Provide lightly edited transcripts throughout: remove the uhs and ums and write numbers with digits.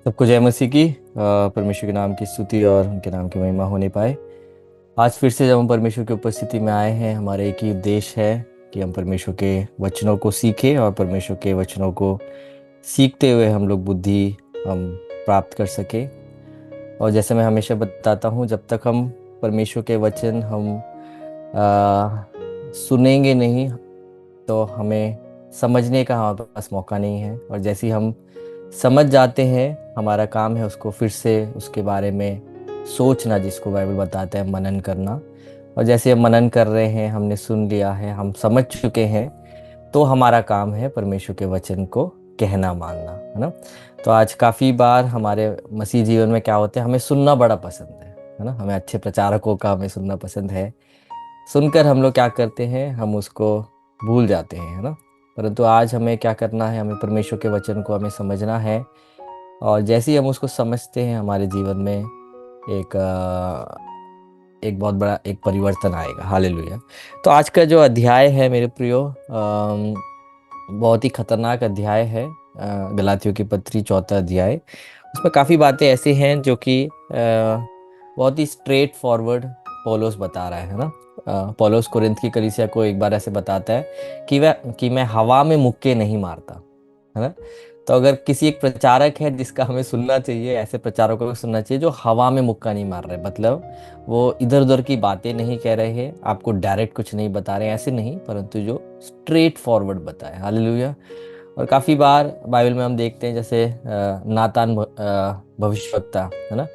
सबको जय मसीह की। परमेश्वर के नाम की स्तुति और उनके नाम की महिमा होने पाए। आज फिर से जब हम परमेश्वर की उपस्थिति में आए हैं, हमारा एक ही उद्देश्य है कि हम परमेश्वर के वचनों को सीखें और परमेश्वर के वचनों को सीखते हुए हम लोग बुद्धि हम प्राप्त कर सके। और जैसे मैं हमेशा बताता हूँ, जब तक हम परमेश्वर के वचन हम सुनेंगे नहीं तो हमें समझने का हमारे पास मौका नहीं है। और जैसे ही हम समझ जाते हैं, हमारा काम है उसको फिर से उसके बारे में सोचना, जिसको बाइबल बताता है मनन करना। और जैसे हम मनन कर रहे हैं, हमने सुन लिया है, हम समझ चुके हैं, तो हमारा काम है परमेश्वर के वचन को कहना मानना, है ना। तो आज काफ़ी बार हमारे मसीह जीवन में क्या होता है, हमें सुनना बड़ा पसंद है ना। हमें अच्छे प्रचारकों का हमें सुनना पसंद है। सुनकर हम लोग क्या करते हैं, हम उसको भूल जाते हैं, है ना। परंतु आज हमें क्या करना है, हमें परमेश्वर के वचन को हमें समझना है। और जैसे ही हम उसको समझते हैं, हमारे जीवन में एक बहुत बड़ा एक परिवर्तन आएगा। हालेलुया। तो आज का जो अध्याय है मेरे प्रियो, बहुत ही खतरनाक अध्याय है। गलातियों की पत्री चौथा अध्याय। उसमें काफ़ी बातें ऐसी हैं जो कि बहुत ही स्ट्रेट फॉरवर्ड पौलुस बता रहा है ना। पौलुस कोरिन्थ की कलीसिया को एक बार ऐसे बताता है कि मैं हवा में मुक्के नहीं मारता, है ना। तो अगर किसी एक प्रचारक है जिसका हमें सुनना चाहिए, ऐसे प्रचारकों को सुनना चाहिए जो हवा में मुक्का नहीं मार रहे। मतलब वो इधर उधर की बातें नहीं कह रहे हैं, आपको डायरेक्ट कुछ नहीं बता रहे हैं, ऐसे नहीं, परंतु जो स्ट्रेट फॉरवर्ड बताए। हालेलुया। और काफ़ी बार बाइबल में हम देखते हैं, जैसे नातान भविष्यवक्ता, है ना।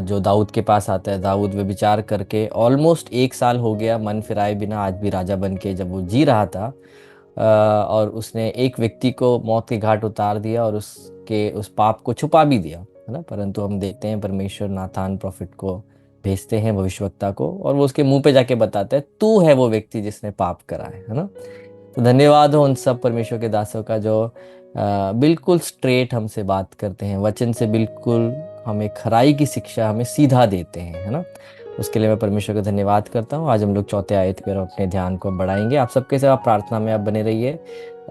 जो दाऊद के पास आता है, दाऊद वे विचार करके ऑलमोस्ट 1 साल हो गया मन फिराए बिना, आज भी राजा बन के जब वो जी रहा था, और उसने एक व्यक्ति को मौत के घाट उतार दिया और उसके उस पाप को छुपा भी दिया, है ना। परंतु हम देखते हैं परमेश्वर नातान प्रॉफिट को भेजते हैं, भविष्यवक्ता को, और वो उसके मुंह पे जाके बताता है, तू है वो व्यक्ति जिसने पाप करा है ना। तो धन्यवाद हो उन सब परमेश्वर के दासों का जो बिल्कुल स्ट्रेट हमसे बात करते हैं, वचन से बिल्कुल हमें खराई की शिक्षा हमें सीधा देते हैं, है ना। उसके लिए मैं परमेश्वर का धन्यवाद करता हूँ। आज हम लोग चौथे आयत पर अपने ध्यान को बढ़ाएंगे। आप सबके साथ प्रार्थना में आप बने रहिए,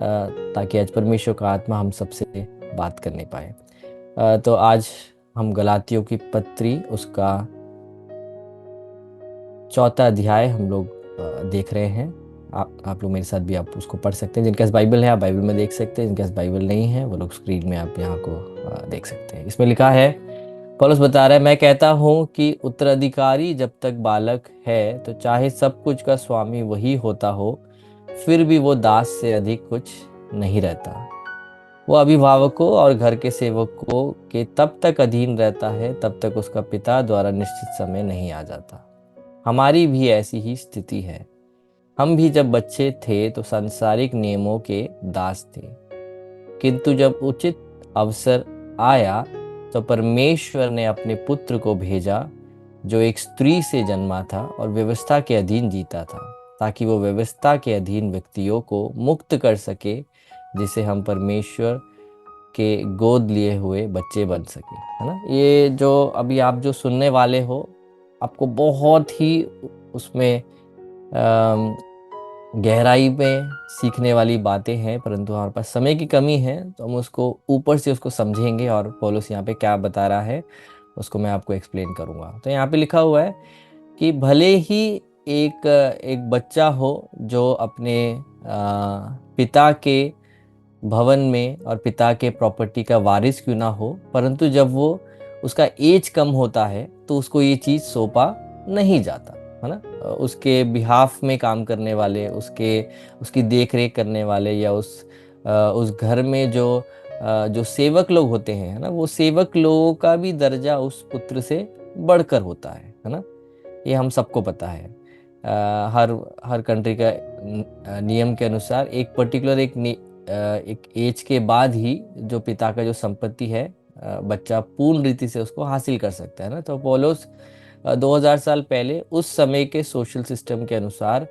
ताकि आज परमेश्वर का आत्मा हम सबसे बात करने पाए। तो आज हम गलातियों की पत्री उसका चौथा अध्याय हम लोग देख रहे हैं। आप लोग मेरे साथ भी आप उसको पढ़ सकते हैं। जिनके पास बाइबल है आप बाइबल में देख सकते हैं, जिनके पास बाइबल नहीं है वो लोग स्क्रीन में आप यहाँ को देख सकते हैं। इसमें लिखा है, पौलुस बता रहा है, मैं कहता हूँ कि उत्तराधिकारी जब तक बालक है तो चाहे सब कुछ का स्वामी वही होता हो, फिर भी वो दास से अधिक कुछ नहीं रहता। वो अभिभावकों और घर के सेवकों के तब तक अधीन रहता है तब तक उसका पिता द्वारा निश्चित समय नहीं आ जाता। हमारी भी ऐसी ही स्थिति है। हम भी जब बच्चे थे तो सांसारिक नियमों के दास थे, किंतु जब उचित अवसर आया तो परमेश्वर ने अपने पुत्र को भेजा, जो एक स्त्री से जन्मा था और व्यवस्था के अधीन जीता था, ताकि वो व्यवस्था के अधीन व्यक्तियों को मुक्त कर सके, जिसे हम परमेश्वर के गोद लिए हुए बच्चे बन सके, है ना। ये जो अभी आप जो सुनने वाले हो, आपको बहुत ही उसमें गहराई में सीखने वाली बातें हैं, परंतु हमारे पास समय की कमी है, तो हम उसको ऊपर से उसको समझेंगे। और पौलुस यहाँ पे क्या बता रहा है उसको मैं आपको एक्सप्लेन करूँगा। तो यहाँ पे लिखा हुआ है कि भले ही एक एक बच्चा हो जो अपने पिता के भवन में और पिता के प्रॉपर्टी का वारिस क्यों ना हो, परंतु जब वो उसका एज कम होता है तो उसको ये चीज़ सौंपा नहीं जाता, है ना। उसके बिहाफ में काम करने वाले, उसकी देख रेख करने वाले, या उस घर में जो सेवक लोग होते हैं, है ना, वो सेवक लोगों का भी दर्जा उस पुत्र से बढ़कर होता है ना। ये हम सबको पता है। हर हर कंट्री का नियम के अनुसार एक पर्टिकुलर एक एज के बाद ही जो पिता का जो संपत्ति है, बच्चा पूर्ण रीति से उसको हासिल कर सकता है ना। तो पौलुस 2000 साल पहले उस समय के सोशल सिस्टम के अनुसार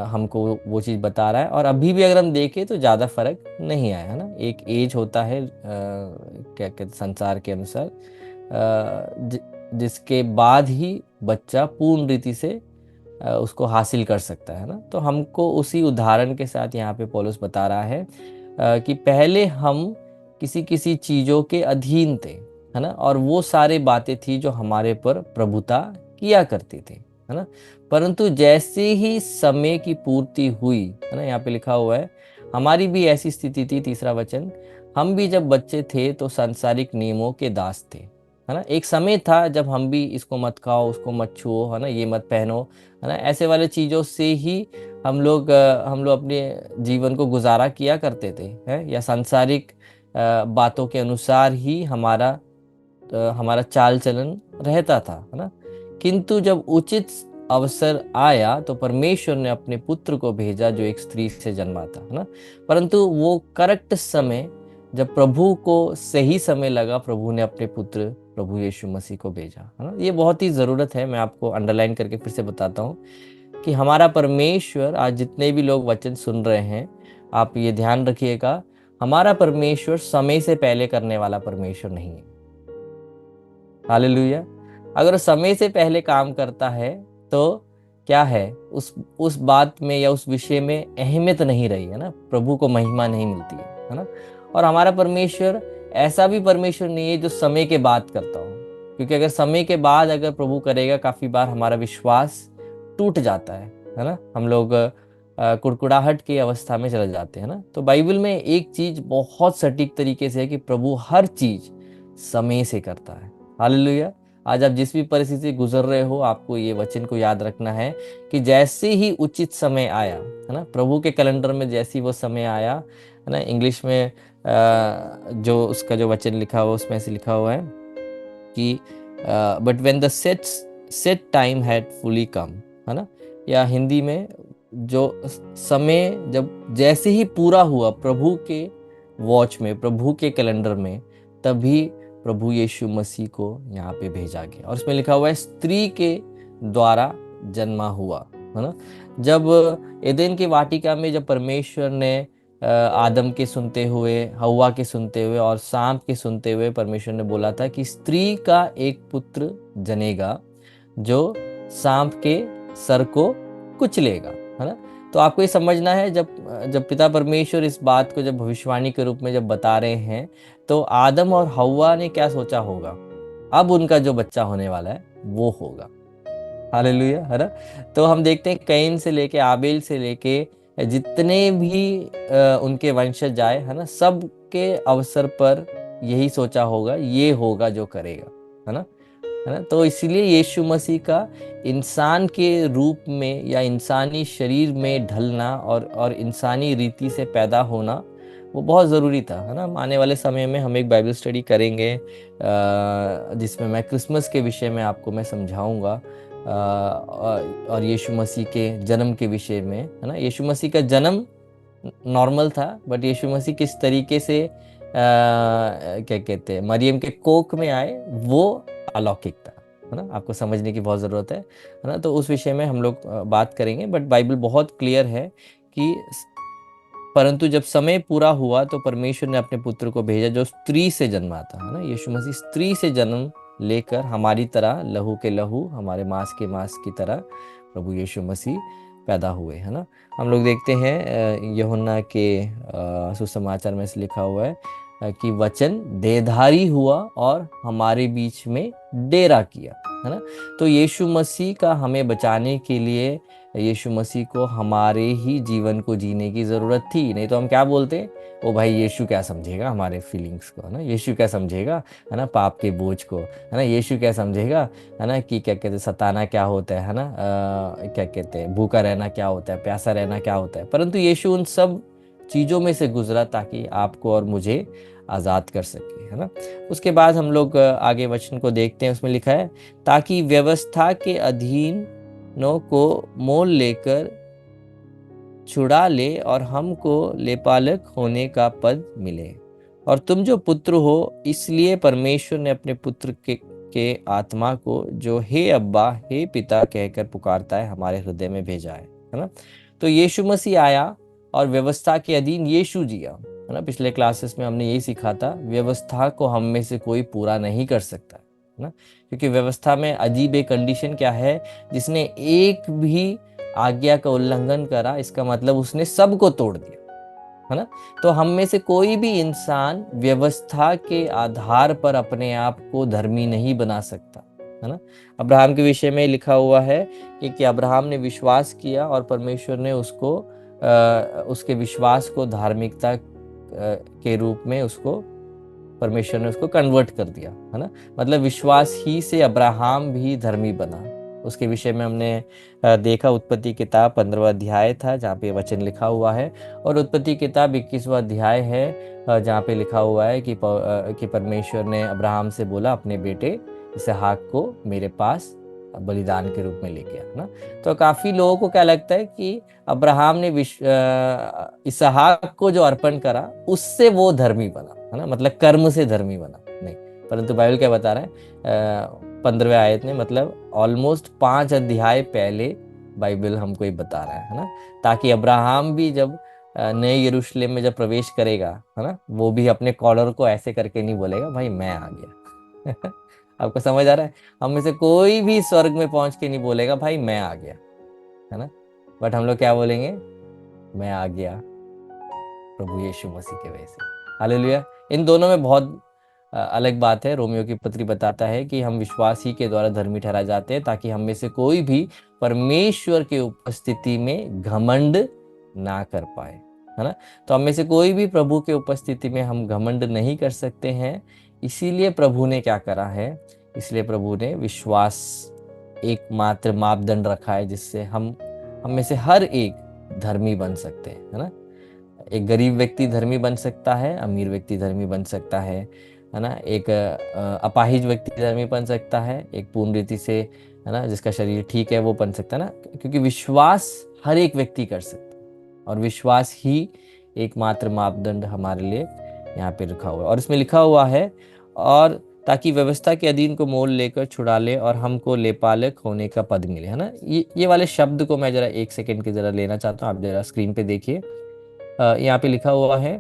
हमको वो चीज़ बता रहा है। और अभी भी अगर हम देखें तो ज़्यादा फर्क नहीं आया, है ना। एक एज होता है, क्या कहते संसार के अनुसार, जिसके बाद ही बच्चा पूर्ण रीति से उसको हासिल कर सकता है ना। तो हमको उसी उदाहरण के साथ यहाँ पे पौलुस बता रहा है कि पहले हम किसी किसी चीजों के अधीन थे, है ना, और वो सारे बातें थी जो हमारे पर प्रभुता किया करती थी, है ना। परंतु जैसे ही समय की पूर्ति हुई, है ना, यहाँ पे लिखा हुआ है, हमारी भी ऐसी स्थिति थी, तीसरा वचन, हम भी जब बच्चे थे तो सांसारिक नियमों के दास थे, है ना। एक समय था जब हम भी इसको मत खाओ, उसको मत छुओ, है ना, ये मत पहनो, है ना, ऐसे वाले चीजों से ही हम लोग अपने जीवन को गुजारा किया करते थे, है, या सांसारिक बातों के अनुसार ही हमारा चाल चलन रहता था, है ना। किंतु जब उचित अवसर आया तो परमेश्वर ने अपने पुत्र को भेजा जो एक स्त्री से जन्मा था, है ना। परंतु वो करेक्ट समय, जब प्रभु को सही समय लगा, प्रभु ने अपने पुत्र प्रभु यीशु मसीह को भेजा, है ना। ये बहुत ही ज़रूरत है, मैं आपको अंडरलाइन करके फिर से बताता हूँ कि हमारा परमेश्वर, आज जितने भी लोग वचन सुन रहे हैं, आप ये ध्यान रखिएगा, हमारा परमेश्वर समय से पहले करने वाला परमेश्वर नहीं है। हालेलुया। अगर वो समय से पहले काम करता है तो क्या है, उस बात में या उस विषय में अहमियत नहीं रही, है ना, प्रभु को महिमा नहीं मिलती है ना। और हमारा परमेश्वर ऐसा भी परमेश्वर नहीं है जो समय के बाद करता हो, क्योंकि अगर समय के बाद अगर प्रभु करेगा, काफी बार हमारा विश्वास टूट जाता है ना, हम लोग कुड़कुड़ाहट की अवस्था में चले जाते हैं ना। तो बाइबल में एक चीज बहुत सटीक तरीके से है कि प्रभु हर चीज समय से करता है। हालेलुया। आज आप जिस भी परिस्थिति से गुजर रहे हो, आपको ये वचन को याद रखना है कि जैसे ही उचित समय आया, है ना, प्रभु के कैलेंडर में जैसे ही वो समय आया, है ना, इंग्लिश में जो उसका जो वचन लिखा हुआ उसमें से लिखा हुआ है कि but when the set time had fully come, है ना, या हिंदी में जो समय जब जैसे ही पूरा हुआ प्रभु के वॉच में, प्रभु के कैलेंडर में, तभी प्रभु यीशु मसीह को यहाँ पे भेजा गया। और इसमें लिखा हुआ है स्त्री के द्वारा जन्मा हुआ, है ना। जब एदेन की वाटिका में जब परमेश्वर ने आदम के सुनते हुए, हव्वा के सुनते हुए और सांप के सुनते हुए परमेश्वर ने बोला था कि स्त्री का एक पुत्र जनेगा जो सांप के सर को कुचलेगा, है ना। तो आपको ये समझना है, जब जब पिता परमेश्वर इस बात को जब भविष्यवाणी के रूप में जब बता रहे हैं, तो आदम और हव्वा ने क्या सोचा होगा, अब उनका जो बच्चा होने वाला है वो होगा। हालेलुया, है ना। तो हम देखते हैं कैन से लेके आबेल से लेके जितने भी उनके वंशज आए, है ना, सबके अवसर पर यही सोचा होगा, ये होगा जो करेगा, है ना, है ना। तो इसीलिए यीशु मसीह का इंसान के रूप में या इंसानी शरीर में ढलना और इंसानी रीति से पैदा होना वो बहुत ज़रूरी था, है ना। आने वाले समय में हम एक बाइबल स्टडी करेंगे जिसमें मैं क्रिसमस के विषय में आपको मैं समझाऊंगा, और यीशु मसीह के जन्म के विषय में, है ना। यीशु मसीह का जन्म नॉर्मल था, बट यीशु मसीह किस तरीके से क्या कहते हैं, मरियम के कोख में आए, वो अलौकिक था, है ना। आपको समझने की बहुत ज़रूरत है ना। तो उस विषय में हम लोग बात करेंगे, बट बाइबल बहुत क्लियर है कि परंतु जब समय पूरा हुआ तो परमेश्वर ने अपने पुत्र को भेजा जो स्त्री से जन्मा था, है ना। यीशु मसीह स्त्री से जन्म लेकर हमारी तरह, लहू के लहू, हमारे मांस के मांस की तरह प्रभु यीशु मसीह पैदा हुए, है ना। हम लोग देखते हैं यूहन्ना के सुसमाचार में से लिखा हुआ है कि वचन देहधारी हुआ और हमारे बीच में डेरा किया, है ना। तो यीशु मसीह का हमें बचाने के लिए यीशु मसीह को हमारे ही जीवन को जीने की ज़रूरत थी, नहीं तो हम क्या बोलते, ओ भाई यीशु क्या समझेगा हमारे फीलिंग्स को, है ना, यीशु क्या समझेगा, है ना, पाप के बोझ को, है ना, यीशु क्या समझेगा, है ना, कि क्या कहते हैं सताना क्या होता है ना, क्या कहते हैं भूखा रहना क्या होता है, प्यासा रहना क्या होता है। परंतु यीशु उन सब चीज़ों में से गुजरा ताकि आपको और मुझे आज़ाद कर सके, है ना। उसके बाद हम लोग आगे वचन को देखते हैं, उसमें लिखा है ताकि व्यवस्था के अधीन नो को मोल लेकर छुड़ा ले और हमको लेपालक होने का पद मिले। और तुम जो पुत्र हो, इसलिए परमेश्वर ने अपने पुत्र के आत्मा को जो हे अब्बा हे पिता कहकर पुकारता है हमारे हृदय में भेजा है ना। तो यीशु मसीह आया और व्यवस्था के अधीन यीशु जिया, है ना। पिछले क्लासेस में हमने यही सीखा था, व्यवस्था को हम में से कोई पूरा नहीं कर सकता, है ना, क्योंकि व्यवस्था में अजीब एक कंडीशन क्या है, जिसने एक भी आज्ञा का उल्लंघन करा, इसका मतलब उसने सबको तोड़ दिया, है ना। तो हम में से कोई भी इंसान व्यवस्था के आधार पर अपने आप को धर्मी नहीं बना सकता, है ना। अब्राहम के विषय में लिखा हुआ है कि अब्राहम ने विश्वास किया और परमेश्वर ने उसको उसके विश्वास को धार्मिकता के रूप में उसको परमेश्वर ने उसको कन्वर्ट कर दिया, है ना। मतलब विश्वास ही से अब्राहम भी धर्मी बना। उसके विषय में हमने देखा, उत्पत्ति किताब 15वां अध्याय था जहाँ पे वचन लिखा हुआ है, और उत्पत्ति किताब 21वां अध्याय है जहाँ पे लिखा हुआ है कि परमेश्वर ने अब्राहम से बोला अपने बेटे इसहाक को मेरे पास बलिदान के रूप में लेके आ, है ना। तो काफी लोगों को क्या लगता है कि अब्राहम ने इसहाक को जो अर्पण करा उससे वो धर्मी बना, है ना, मतलब कर्म से धर्मी बना, नहीं। परंतु बाइबल क्या बता रहा है 15वें आयत में, मतलब ऑलमोस्ट 5 अध्याय पहले बाइबल हमको ये बता रहा है ना, ताकि अब्राहम भी जब नए यरूशलेम में जब प्रवेश करेगा, है ना, वो भी अपने कॉलर को ऐसे करके नहीं बोलेगा भाई मैं आ गया। आपको समझ आ रहा है, हम में से कोई भी स्वर्ग में पहुंच के नहीं बोलेगा भाई मैं आ गया, है ना। बट हम लोग क्या बोलेंगे, मैं आ गया प्रभु यीशु मसीह के वजह से। हालेलुया। इन दोनों में बहुत अलग बात है। रोमियो की पत्री बताता है कि हम विश्वास ही के द्वारा धर्मी ठहराए जाते हैं ताकि हम में से कोई भी परमेश्वर की उपस्थिति में घमंड ना कर पाए, है ना। तो हम में से कोई भी प्रभु के उपस्थिति में हम घमंड नहीं कर सकते हैं। इसीलिए प्रभु ने क्या करा है, इसलिए प्रभु ने विश्वास एकमात्र मापदंड रखा है जिससे हम में से हर एक धर्मी बन सकते हैं, है ना। एक गरीब व्यक्ति धर्मी बन सकता है, अमीर व्यक्ति धर्मी बन सकता है ना। एक अपाहिज व्यक्ति धर्मी बन सकता है, एक पूर्ण रीति से, है ना, जिसका शरीर ठीक है वो बन सकता है ना, क्योंकि विश्वास हर एक व्यक्ति कर सकता है और विश्वास ही एकमात्र मापदंड हमारे लिए यहाँ पे रखा हुआ है। और इसमें लिखा हुआ है, और ताकि व्यवस्था के अधीन को मोल लेकर छुड़ा ले और हमको लेपालक होने का पद मिले, है ना। ये वाले शब्द को मैं जरा 1 सेकंड के जरा लेना चाहता हूँ, आप जरा स्क्रीन पे देखिए। यहाँ पे लिखा हुआ है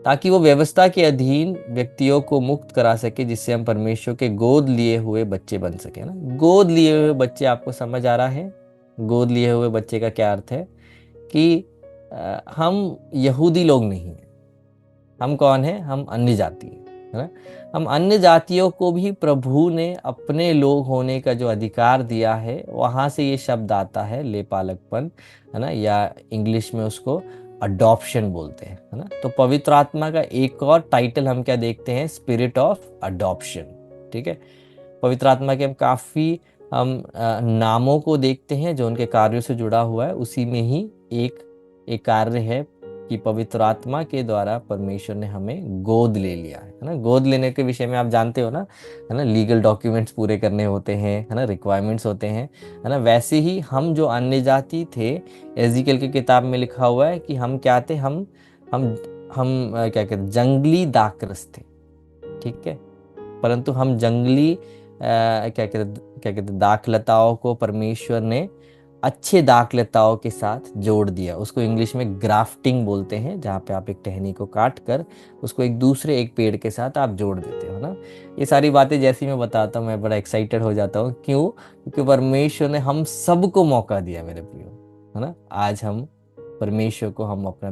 ताकि वो व्यवस्था के अधीन व्यक्तियों को मुक्त करा सके जिससे हम परमेश्वर के गोद लिए हुए बच्चे बन सके ना। गोद लिए हुए बच्चे, आपको समझ आ रहा है गोद लिए हुए बच्चे का क्या अर्थ है? कि हम यहूदी लोग नहीं हैं। हम कौन है? हम अन्य जाति है ना। हम अन्य जातियों को भी प्रभु ने अपने लोग होने का जो अधिकार दिया है, वहां से ये शब्द आता है लेपालकपन, है ना, या इंग्लिश में उसको अडॉप्शन बोलते हैं, है ना। तो पवित्र आत्मा का एक और टाइटल हम क्या देखते हैं? Spirit of adoption. ठीक है, पवित्र आत्मा के हम काफी नामों को देखते हैं जो उनके कार्यों से जुड़ा हुआ है। उसी में ही एक कार्य है कि पवित्र आत्मा के द्वारा परमेश्वर ने हमें गोद ले लिया है ना। गोद लेने के विषय में आप जानते हो ना, है ना, लीगल डॉक्यूमेंट्स पूरे करने होते हैं, है ना, रिक्वायरमेंट्स होते हैं, है ना। वैसे ही हम जो अन्य जाति थे, एजिकल की किताब में लिखा हुआ है कि हम क्या थे? हम क्या कहते हैं? जंगली दाखरस थे। ठीक है, परंतु हम जंगली क्या कहते दाखलताओं को परमेश्वर ने अच्छे दाखलताओं के साथ जोड़ दिया। उसको इंग्लिश में ग्राफ्टिंग बोलते हैं, जहाँ पे आप एक टहनी को काट कर उसको एक पेड़ के साथ आप जोड़ देते हो ना। ये सारी बातें जैसी मैं बताता हूँ मैं बड़ा एक्साइटेड हो जाता हूँ। क्यों? क्योंकि परमेश्वर ने हम सबको मौका दिया मेरे प्रियो, है ना। आज हम परमेश्वर को हम अपना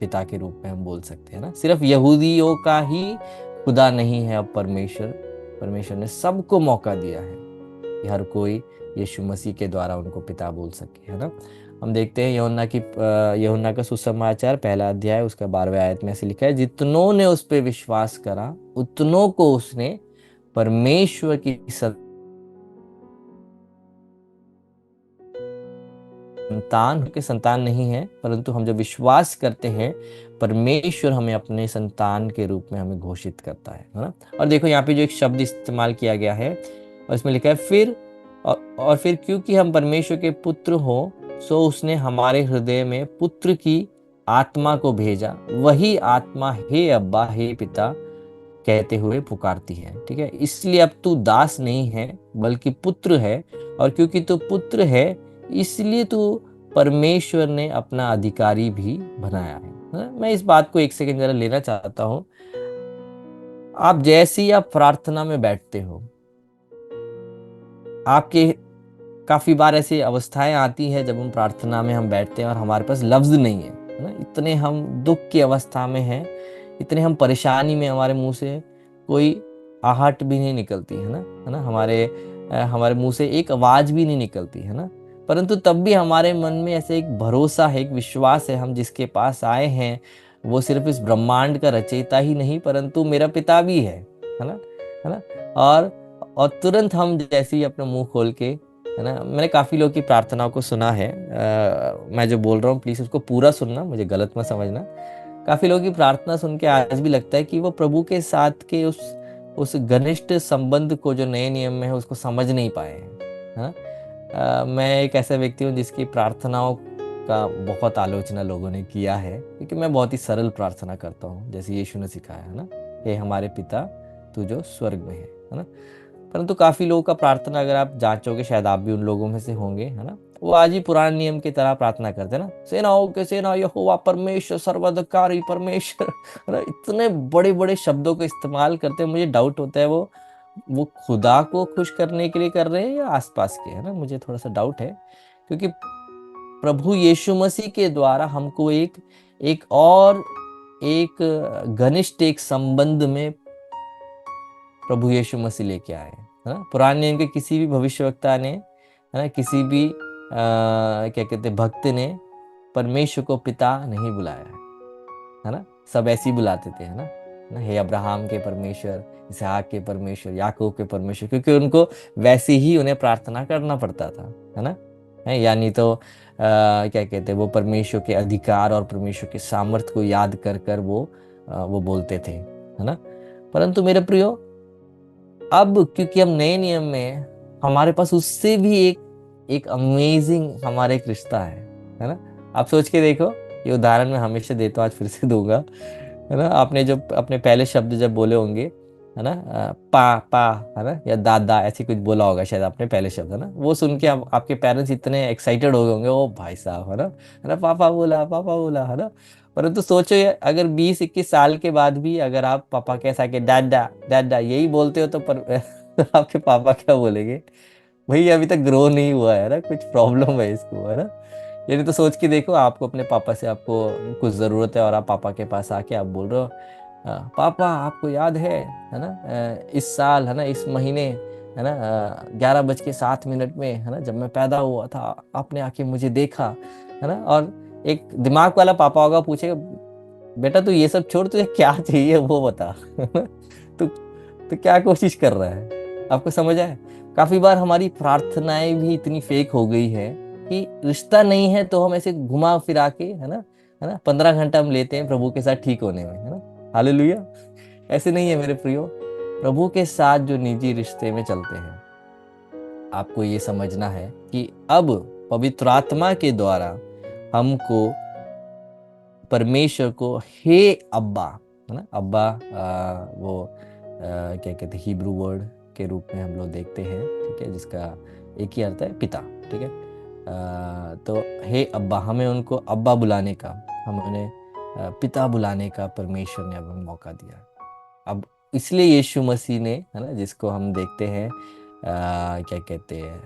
पिता के रूप में हम बोल सकते हैं ना। सिर्फ यहूदियों का ही खुदा नहीं है अब परमेश्वर ने सबको मौका दिया है कि हर कोई यीशु मसीह के द्वारा उनको पिता बोल सके, है ना। हम देखते हैं यूहन्ना का सुसमाचार 1 अध्याय उसका 12वें आयत में ऐसे लिखा है, जितनों ने उस पर विश्वास करा उतनों को उसने परमेश्वर की संतान नहीं है, परंतु हम जब विश्वास करते हैं परमेश्वर हमें अपने संतान के रूप में हमें घोषित करता है ना। और देखो यहाँ पे जो एक शब्द इस्तेमाल किया गया है और इसमें लिखा है फिर और फिर क्योंकि हम परमेश्वर के पुत्र हो, सो उसने हमारे हृदय में पुत्र की आत्मा को भेजा। वही आत्मा हे अब्बा हे पिता कहते हुए पुकारती है। ठीक है, इसलिए अब तू दास नहीं है बल्कि पुत्र है, और क्योंकि तू पुत्र है इसलिए तू परमेश्वर ने अपना अधिकारी भी बनाया है। मैं इस बात को 1 सेकंड जरा लेना चाहता हूं। आप जैसे ही आप प्रार्थना में बैठते हो, आपके काफी बार ऐसी अवस्थाएं आती हैं जब हम प्रार्थना में हम बैठते हैं और हमारे पास लफ्ज नहीं है है ना। इतने हम दुख की अवस्था में हैं, इतने हम परेशानी में, हमारे मुंह से कोई आहट भी नहीं निकलती, है ना। हमारे मुंह से एक आवाज भी नहीं निकलती, है ना। परंतु तब भी हमारे मन में ऐसे एक भरोसा है, एक विश्वास है, हम जिसके पास आए हैं वो सिर्फ इस ब्रह्मांड का रचयिता ही नहीं परंतु मेरा पिता भी है ना, है ना। और तुरंत हम जैसे ही अपना मुंह खोल के, है ना, मैंने काफी लोगों की प्रार्थनाओं को सुना है। मैं जो बोल रहा हूँ प्लीज उसको पूरा सुनना, मुझे गलत मत समझना। काफी लोगों की प्रार्थना सुन के आज भी लगता है कि वो प्रभु के साथ के उस घनिष्ठ संबंध को जो नए नियम में है उसको समझ नहीं पाए हैं, है ना। मैं एक ऐसा व्यक्ति हूँ जिसकी प्रार्थनाओं का बहुत आलोचना लोगों ने किया है, क्योंकि मैं बहुत ही सरल प्रार्थना करता हूँ जैसे यीशु ने सिखाया, है ना। हे हमारे पिता तू जो स्वर्ग में है ना। परंतु काफी लोगों का प्रार्थना अगर आप जांचोगे, शायद आप भी उन लोगों में से होंगे, है ना, वो आज ही पुराने नियम की तरह प्रार्थना करते हैं ना, सेनाओं के सेना यहोवा परमेश्वर सर्वाधिकारी परमेश्वर, है ना। इतने बड़े बड़े शब्दों का इस्तेमाल करते हैं, मुझे डाउट होता है वो खुदा को खुश करने के लिए कर रहे हैं या आसपास के, है ना। मुझे थोड़ा सा डाउट है, क्योंकि प्रभु यीशु मसीह के द्वारा हमको एक घनिष्ठ एक संबंध में प्रभु यीशु मसीह लेके आए, है ना। पुराने नियम के किसी भी भविष्यवक्ता ने, है ना, किसी भी क्या कहते हैं भक्त ने परमेश्वर को पिता नहीं बुलाया है ना। सब ऐसे ही बुलाते थे, है ना, हे अब्राहम के परमेश्वर, इसहाक के परमेश्वर, याकूब के परमेश्वर, क्योंकि उनको वैसे ही उन्हें प्रार्थना करना पड़ता था, है ना। यानी तो क्या कहते हैं, वो परमेश्वर के अधिकार और परमेश्वर के सामर्थ्य को याद कर कर वो बोलते थे, है ना। परंतु मेरे प्रियो, अब क्योंकि हम नए नियम में हैं, हमारे पास उससे भी एक अमेजिंग हमारा एक रिश्ता है ना। आप सोच के देखो, ये उदाहरण मैं हमेशा देता हूँ, आज फिर से दूंगा, है ना। आपने जो अपने पहले शब्द जब बोले होंगे, है ना, पा है ना, या दादा, ऐसे कुछ बोला होगा शायद आपने पहले शब्द, है ना, वो सुन के आपके पेरेंट्स इतने एक्साइटेड हो गए होंगे, ओ भाई साहब, है ना, पापा बोला, है ना। परंतु सोचो अगर 20-21 साल के बाद भी अगर आप पापा के साथ के डाडा डाडा यही बोलते हो तो आपके पापा क्या बोलेंगे, भाई अभी तक ग्रो नहीं हुआ है ना, कुछ प्रॉब्लम है इसको, है ना। यानी तो सोच के देखो, आपको अपने पापा से आपको कुछ ज़रूरत है और आप पापा के पास आके आप बोल रहे हो, पापा आपको याद है ना, इस साल, है ना, इस महीने, है ना, 11:07 में, है ना, जब मैं पैदा हुआ था आपने आके मुझे देखा, है ना। और एक दिमाग वाला पापा होगा, पूछेगा बेटा तू ये सब छोड़, तुझे क्या चाहिए वो बता। तो तो क्या कोशिश कर रहा है, आपको समझ आए। काफी बार हमारी प्रार्थनाएं भी इतनी फेक हो गई है कि रिश्ता नहीं है तो हम ऐसे घुमा फिरा के, है ना, 15 घंटा हम लेते हैं प्रभु के साथ ठीक होने में, है ना। हालेलुया। ऐसे नहीं है मेरे प्रियो, प्रभु के साथ जो निजी रिश्ते में चलते हैं, आपको ये समझना है कि अब पवित्र आत्मा के द्वारा हमको परमेश्वर को हे अब्बा, है ना, अब्बा क्या कहते हैं, हिब्रू वर्ड के रूप में हम लोग देखते हैं, ठीक है, जिसका एक ही अर्थ है पिता, ठीक है। तो हे अब्बा, हमें उनको अब्बा बुलाने का, हम उन्हें पिता बुलाने का परमेश्वर ने अब हमें मौका दिया। अब इसलिए यीशु मसीह ने, है ना, जिसको हम देखते हैं क्या कहते हैं,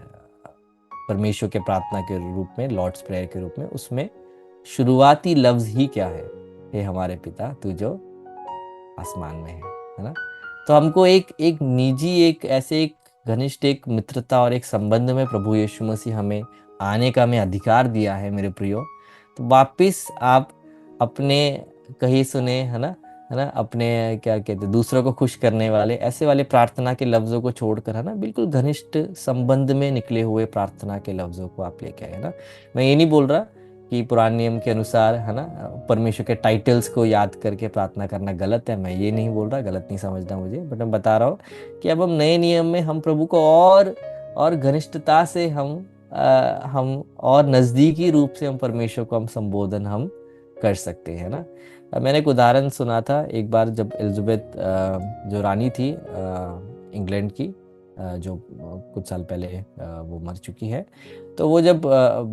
परमेश्वर के प्रार्थना के रूप में, लॉर्ड्स प्रेयर के रूप में, उसमें शुरुआती लफ्ज ही क्या है, हे हमारे पिता तू जो आसमान में है ना। तो हमको एक निजी, एक ऐसे एक घनिष्ठ एक मित्रता और एक संबंध में प्रभु यीशु मसीह हमें आने का हमें अधिकार दिया है मेरे प्रियो। तो वापिस आप अपने कहे सुने, है ना, अपने क्या कहते हैं, दूसरों को खुश करने वाले ऐसे वाले प्रार्थना के लफ्जों को छोड़कर, है ना, बिल्कुल घनिष्ठ संबंध में निकले हुए प्रार्थना के लफ्जों को आप लेके आए, है ना। मैं ये नहीं बोल रहा कि पुराने नियम के अनुसार, है ना, परमेश्वर के टाइटल्स को याद करके प्रार्थना करना गलत है, मैं ये नहीं बोल रहा, गलत नहीं समझना मुझे, बट मैं बता रहा हूँ कि अब हम नए नियम में हम प्रभु को और घनिष्ठता से हम और नज़दीकी रूप से हम परमेश्वर को हम संबोधन हम कर सकते हैं ना। मैंने एक उदाहरण सुना था एक बार, जब एलिजाबेथ जो रानी थी इंग्लैंड की, जो कुछ साल पहले वो मर चुकी है, तो वो जब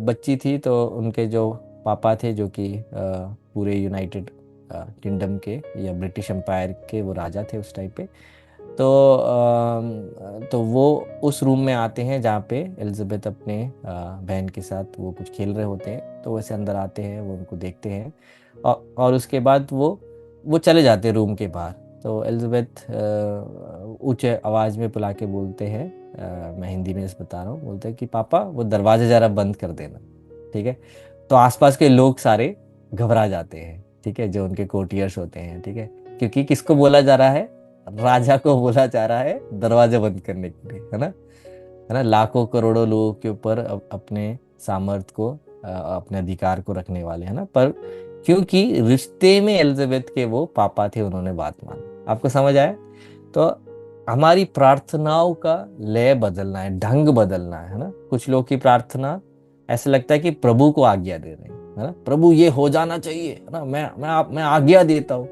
बच्ची थी तो उनके जो पापा थे, जो कि पूरे यूनाइटेड किंगडम के या ब्रिटिश एम्पायर के वो राजा थे उस टाइम पे, तो वो उस रूम में आते हैं जहाँ पे एलिजाबेथ अपने बहन के साथ वो कुछ खेल रहे होते हैं, तो वैसे अंदर आते हैं, वो उनको देखते हैं, और उसके बाद वो चले जाते हैं रूम के बाहर। तो एलिजाबेथ ऊंचे आवाज में बुला के बोलते हैं, मैं हिंदी में इस बता रहा हूँ, बोलते हैं कि पापा वो दरवाजा जरा बंद कर देना। ठीक है। तो आसपास के लोग सारे घबरा जाते हैं, ठीक है, जो उनके कोर्टियर्स होते हैं, ठीक है, क्योंकि किसको बोला जा रहा है, राजा को बोला जा रहा है दरवाजा बंद करने के लिए, है ना, लाखों करोड़ों लोगों के ऊपर अपने सामर्थ्य को, अपने अधिकार को रखने वाले, है ना। पर क्योंकि रिश्ते में एलिजाबेथ के वो पापा थे, उन्होंने बात मानी। आपको समझ आया? तो हमारी प्रार्थनाओं का लय बदलना है, ढंग बदलना है ना। कुछ लोग की प्रार्थना ऐसा लगता है कि प्रभु को आज्ञा दे रहे हैं, है ना, प्रभु ये हो जाना चाहिए, है ना, मैं आज्ञा देता हूँ।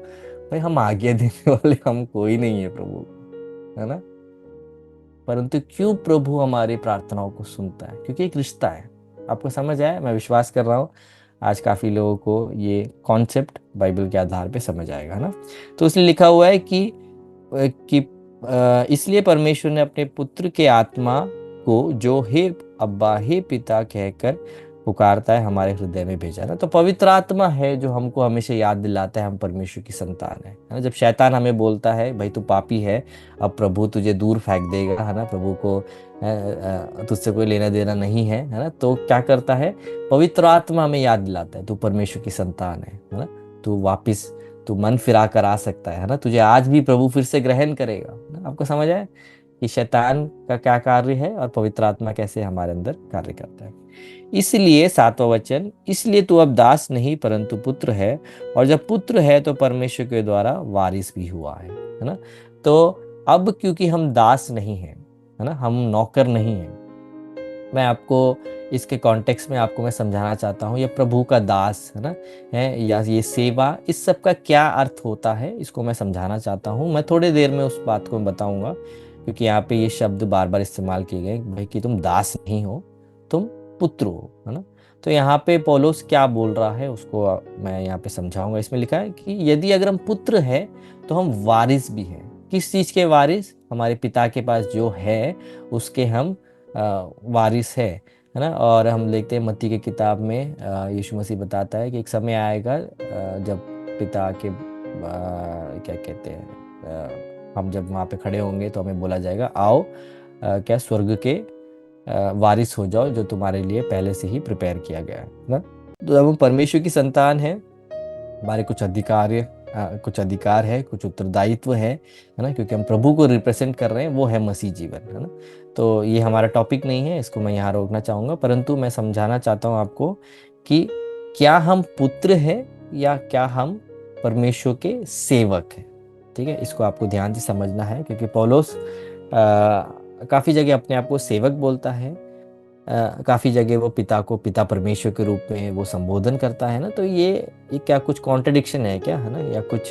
भाई हम आज्ञा देने वाले हम कोई नहीं है प्रभु, है ना। परंतु क्यों प्रभु हमारी प्रार्थनाओं को सुनता है? क्योंकि एक रिश्ता है। आपको समझ आया? मैं विश्वास कर रहा हूँ आज काफी लोगों को ये कॉन्सेप्ट बाइबल के आधार पे समझ आएगा, है ना। तो उसने लिखा हुआ है कि इसलिए परमेश्वर ने अपने पुत्र के आत्मा को, जो हे अब्बा हे पिता कहकर पुकारता है, हमारे हृदय में भेजा ना। तो पवित्र आत्मा है जो हमको हमेशा याद दिलाता है हम परमेश्वर की संतान है ना। जब शैतान हमें बोलता है भाई तू पापी है, अब प्रभु तुझे दूर फेंक देगा, है ना, प्रभु को तुझसे कोई लेना देना नहीं है ना, तो क्या करता है, पवित्र आत्मा हमें याद दिलाता है तू परमेश्वर की संतान है ना, तू वापिस तू मन फिरा कर आ सकता है ना, तुझे आज भी प्रभु फिर से ग्रहण करेगा ना। आपको समझ आया कि शैतान का क्या कार्य है और पवित्र आत्मा कैसे हमारे अंदर कार्य करता है। इसलिए 7वां वचन, इसलिए तू अब दास नहीं परंतु पुत्र है, और जब पुत्र है तो परमेश्वर के द्वारा वारिस भी हुआ है ना। तो अब क्योंकि हम दास नहीं हैं, है ना, हम नौकर नहीं हैं, मैं आपको इसके कॉन्टेक्स्ट में आपको मैं समझाना चाहता हूँ, ये प्रभु का दास है ना, है या ये सेवा, इस सब का क्या अर्थ होता है इसको मैं समझाना चाहता हूँ। मैं थोड़ी देर में उस बात को बताऊंगा, क्योंकि यहाँ पे ये शब्द बार बार इस्तेमाल किए गए भाई कि तुम दास नहीं हो, तुम पुत्र हो, है ना। तो यहाँ पे पौलुस क्या बोल रहा है उसको मैं यहाँ पे समझाऊंगा। इसमें लिखा है कि यदि अगर हम पुत्र है तो हम वारिस भी हैं। किस चीज के वारिस? हमारे पिता के पास जो है उसके हम वारिस है ना। और हम देखते हैं मत्ती की किताब में यीशु मसीह बताता है कि एक समय आएगा जब पिता के क्या कहते हैं, हम जब वहाँ पे खड़े होंगे तो हमें बोला जाएगा आओ क्या स्वर्ग के वारिस हो जाओ जो तुम्हारे लिए पहले से ही प्रिपेयर किया गया है ना। तो जब हम परमेश्वर की संतान है, हमारे कुछ अधिकार है, कुछ उत्तरदायित्व है ना, क्योंकि हम प्रभु को रिप्रेजेंट कर रहे हैं, वो है मसीह जीवन, है ना। तो ये हमारा टॉपिक नहीं है, इसको मैं यहाँ रोकना चाहूँगा, परंतु मैं समझाना चाहता हूँ आपको कि क्या हम पुत्र हैं या क्या हम परमेश्वर के सेवक हैं। ठीक है, इसको आपको ध्यान से समझना है, क्योंकि पौलुस काफ़ी जगह अपने आप को सेवक बोलता है, काफ़ी जगह वो पिता परमेश्वर के रूप में वो संबोधन करता है ना। तो ये क्या कुछ कॉन्ट्रडिक्शन है क्या, है ना, या कुछ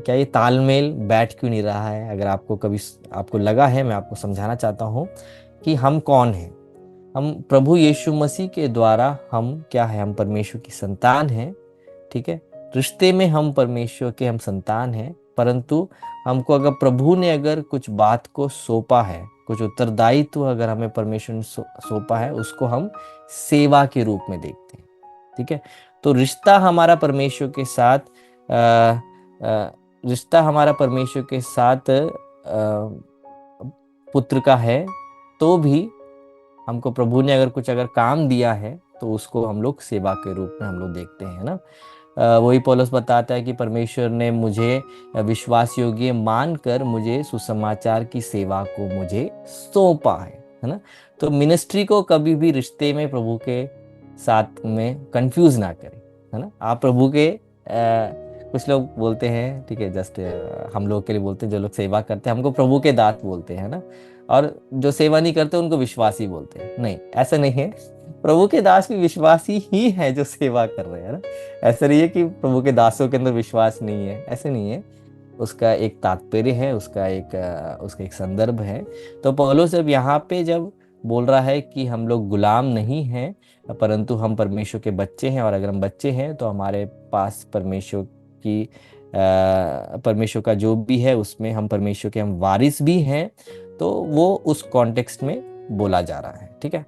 क्या ये तालमेल बैठ क्यों नहीं रहा है? अगर आपको कभी आपको लगा है, मैं आपको समझाना चाहता हूँ कि हम कौन हैं। हम प्रभु यीशु मसीह के द्वारा हम क्या है, हम परमेश्वर की संतान हैं, ठीक है। रिश्ते में हम परमेश्वर के हम संतान हैं, परंतु हमको अगर प्रभु ने अगर कुछ बात को सौंपा है, कुछ उत्तरदायित्व अगर हमें परमेश्वर ने सौंपा है, उसको हम सेवा के रूप में देखते हैं, ठीक है। तो रिश्ता हमारा परमेश्वर के साथ रिश्ता हमारा परमेश्वर के साथ पुत्र का है, तो भी हमको प्रभु ने अगर कुछ काम दिया है तो उसको हम लोग सेवा के रूप में हम लोग देखते हैं ना। वही पौलुस बताता है कि परमेश्वर ने मुझे विश्वास योग्य मानकर मुझे सुसमाचार की सेवा को मुझे सौंपा है ना। तो मिनिस्ट्री को कभी भी रिश्ते में प्रभु के साथ में कंफ्यूज ना करें, है ना। आप प्रभु के कुछ लोग बोलते हैं, ठीक है, जस्ट हम लोग के लिए बोलते हैं, जो लोग सेवा करते हैं हमको प्रभु के दास बोलते हैं ना, और जो सेवा नहीं करते उनको विश्वासी बोलते हैं। नहीं, ऐसा नहीं है, प्रभु के दास भी विश्वासी ही है जो सेवा कर रहे हैं ना। ऐसा नहीं है कि प्रभु के दासों के अंदर विश्वास नहीं है, ऐसे नहीं है। उसका एक तात्पर्य है, उसका एक संदर्भ है। तो पौलुस जब यहाँ पे जब बोल रहा है कि हम लोग गुलाम नहीं हैं परंतु हम परमेश्वर के बच्चे हैं, और अगर हम बच्चे हैं तो हमारे पास परमेश्वर का जो भी है उसमें हम परमेश्वर के हम वारिस भी हैं, तो वो उस कॉन्टेक्स्ट में बोला जा रहा है, ठीक है।